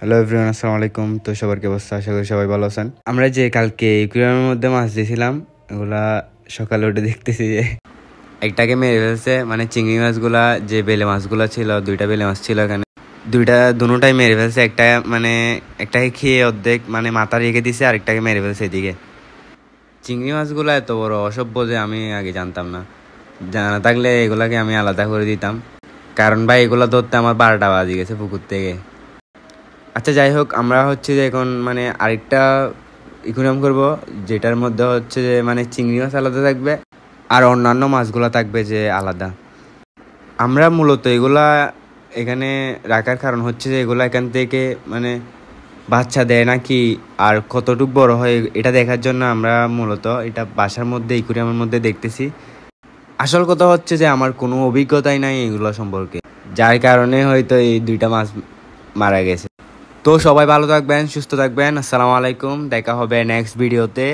Hello everyone, আসসালামু আলাইকুম। তো সবার কি অবস্থা? আশা করি সবাই ভালো আছেন। আমরা যে কালকে একুয়ারিয়ামের মধ্যে মাছ দিয়েছিলাম, এগুলা সকালে উঠে দেখতেছি যে একটাকে মেরে ফেলছে। মানে চিংড়ি মাছগুলা, যে বেলে মাছগুলা ছিল, দুইটা বেলে মাছ ছিল এখানে, দুটাই মেরে ফেলছে। একটাকে খেয়ে অর্ধেক মানে মাথা রেখে দিছে, আরেকটাকে মেরে ফেলছে এদিকে। চিংড়ি মাছগুলা এত বড় অসভ্য যে আমি আগে জানতাম না। জানা থাকলে এগুলাকে আমি আলাদা করে দিতাম, কারণ ভাই এগুলা ধরতে আমার 12টা বাজে গেছে পুকুর থেকে। আচ্ছা, যাই হোক, আমরা হচ্ছে যে এখন মানে আরেকটা ইকুইনাম করব, যেটার মধ্যে হচ্ছে যে মানে চিংড়ি মাছ আলাদা থাকবে আর অন্যান্য মাছগুলো থাকবে যে আলাদা। আমরা মূলত এগুলা এখানে রাখার কারণ হচ্ছে যে এগুলা এখান থেকে মানে বাচ্চা দেয় নাকি আর কতটুকু বড় হয় এটা দেখার জন্য আমরা মূলত এটা বাসার মধ্যে ইকুইরিয়ামের মধ্যে দেখতেছি। আসল কথা হচ্ছে যে আমার কোনো অভিজ্ঞতাই নাই এগুলো সম্পর্কে, যার কারণে হয়তো এই দুইটা মাছ মারা গেছে। তো সবাই ভালো থাকবেন, সুস্থ থাকবেন। আসসালামু আলাইকুম, দেখা হবে নেক্সট ভিডিওতে।